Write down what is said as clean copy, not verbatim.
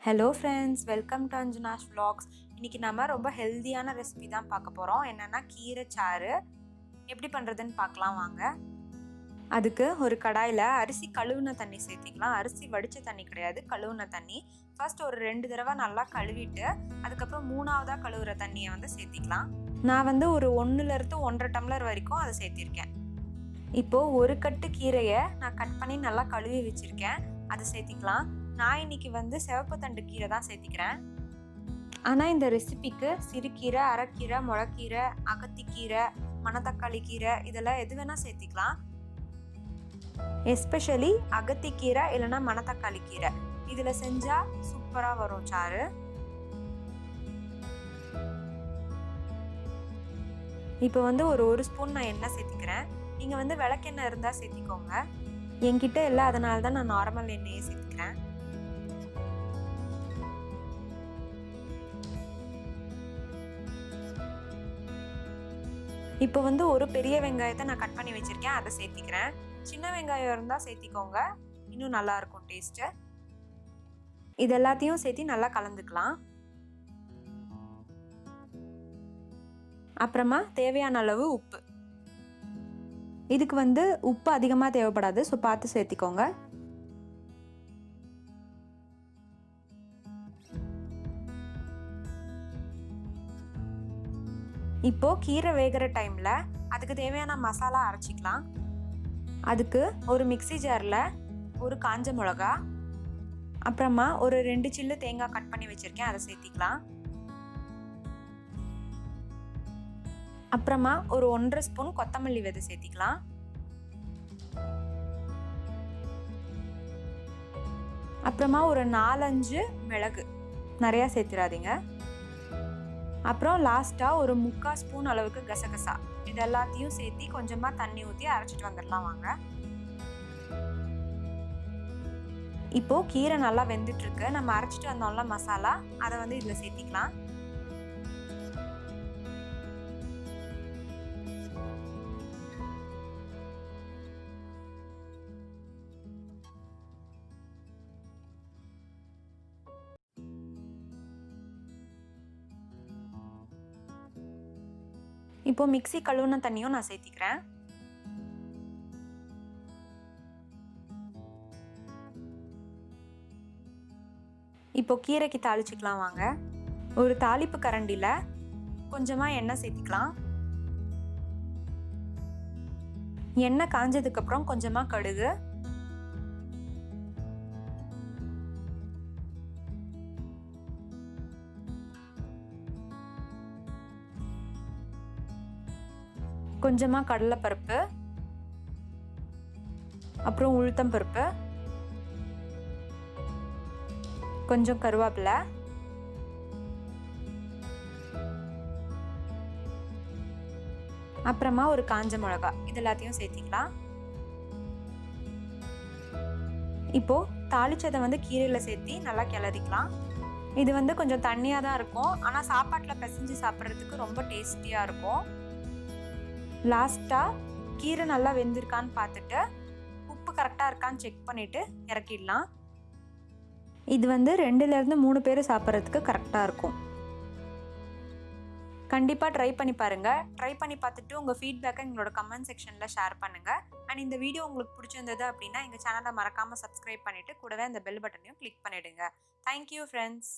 Hello friends, welcome to Anjana's vlogs. இன்றைக்கி நம்ம ரொம்ப ஹெல்த்தியான ரெசிபி தான் பார்க்க போகிறோம். என்னென்னா கீரை சாறு எப்படி பண்ணுறதுன்னு பார்க்கலாம் வாங்க. அதுக்கு ஒரு கடாயில் அரிசி கழுவுன தண்ணி சேர்த்திக்கலாம். அரிசி வடித்த தண்ணி கிடையாது, கழுவுன தண்ணி. ஃபர்ஸ்ட் ஒரு 2 தடவை நல்லா கழுவிட்டு அதுக்கப்புறம் 3ஆவதாக கழுவுற தண்ணியை சேர்த்திக்கலாம். நான் ஒரு 1லேருந்து 1.5 டம்ளர் வரைக்கும் அதை சேர்த்திருக்கேன். இப்போது ஒரு கட்டு கீரையை நான் கட் பண்ணி நல்லா கழுவி வச்சுருக்கேன், அதை சேர்த்திக்கலாம். நான் இன்னைக்கு சிவப்பு தண்டு கீரை தான் சேர்த்திக்கிறேன். ஆனால் இந்த ரெசிபிக்கு சிறுகீரை, அரைக்கீரை, முளைக்கீரை, அகத்தி கீரை, மணத்தக்காளி கீரை இதெல்லாம் எது வேணால் சேர்த்திக்கலாம். எஸ்பெஷலி அகத்தி கீரை இல்லைன்னா மணத்தக்காளி கீரை இதில் செஞ்சால் சூப்பராக வரும் சாறு. இப்போ ஒரு ஸ்பூன் நான் எண்ணெய் சேர்த்திக்கிறேன். நீங்கள் விளக்கெண்ணெய் இருந்தால் சேர்த்திக்கோங்க. என்கிட்ட இல்லை, அதனால தான் நான் நார்மல் எண்ணெயை சேர்த்துக்கிறேன். இப்போ ஒரு பெரிய வெங்காயத்தை நான் கட் பண்ணி வச்சுருக்கேன், அதை சேர்த்திக்கிறேன். சின்ன வெங்காயம் இருந்தால் சேர்த்திக்கோங்க, இன்னும் நல்லாயிருக்கும் டேஸ்ட்டு. இது எல்லாத்தையும் சேர்த்தி நல்லா கலந்துக்கலாம். அப்புறமா தேவையான அளவு உப்பு. இதுக்கு உப்பு அதிகமாக தேவைப்படாது, ஸோ பார்த்து சேர்த்திக்கோங்க. இப்போ கீரை வேகிற டைமில் அதுக்கு தேவையான மசாலா அரைச்சிக்கலாம். அதுக்கு ஒரு மிக்ஸி ஜாரில் ஒரு காஞ்ச மிளகா, அப்புறமா ஒரு 2 சில்லு தேங்காய் கட் பண்ணி வச்சுருக்கேன், அதை சேர்த்திக்கலாம். அப்புறமா ஒரு 1.5 ஸ்பூன் கொத்தமல்லி விதை சேர்த்திக்கலாம். அப்புறமா ஒரு 4-5 மிளகு, நிறையா சேர்த்துடாதீங்க. அப்புறம் லாஸ்ட்டாக ஒரு 3/4 ஸ்பூன் அளவுக்கு கசகசா. இது எல்லாத்தையும் சேர்த்தி கொஞ்சமாக தண்ணி ஊற்றி அரைச்சிட்டு வந்துடலாம் வாங்க. இப்போது கீரை நல்லா வெந்துட்டுருக்கு. நம்ம அரைச்சிட்டு வந்தோம்ல மசாலா, அதை இதில் சேர்த்திக்கலாம். இப்போ மிக்ஸி கழுவுன தண்ணியும் நான் சேர்த்திக்கிறேன். இப்போ கீரைக்கு தாளிச்சுக்கலாம் வாங்க. ஒரு தாளிப்பு கரண்டியில் கொஞ்சமாக எண்ணெய் சேர்த்திக்கலாம். எண்ணெய் காஞ்சதுக்கப்புறம் கொஞ்சமாக கடுகு, கொஞ்சமாக கடலைப்பருப்பு, அப்புறம் உளுத்தம் பருப்பு, கொஞ்சம் கருவேப்பிலை, அப்புறமா ஒரு காஞ்ச மிளகா, இது எல்லாத்தையும் சேர்த்திக்கலாம். இப்போ தாளிச்சதை கீரையில் சேர்த்தி நல்லா கிளறிக்கலாம். இது கொஞ்சம் தண்ணியாக தான் இருக்கும், ஆனால் சாப்பாட்டில் பிசைஞ்சு சாப்பிட்றதுக்கு ரொம்ப டேஸ்டியாக இருக்கும். லாஸ்ட்டாக கீரை நல்லா வெந்திருக்கான்னு பார்த்துட்டு உப்பு கரெக்டாக இருக்கான்னு செக் பண்ணிவிட்டு இறக்கிடலாம். இது 2லேருந்து 3 பேர் சாப்பிட்றதுக்கு கரெக்டாக இருக்கும். கண்டிப்பாக ட்ரை பண்ணி பாருங்கள். ட்ரை பண்ணி பார்த்துட்டு உங்கள் ஃபீட்பேக்கை எங்களோட கமெண்ட் செக்ஷனில் ஷேர் பண்ணுங்கள். அண்ட் இந்த வீடியோ உங்களுக்கு பிடிச்சிருந்தது அப்படின்னா எங்கள் சேனலை மறக்காமல் சப்ஸ்கிரைப் பண்ணிவிட்டு கூடவே அந்த பெல் பட்டனையும் கிளிக் பண்ணிவிடுங்க. Thank you friends.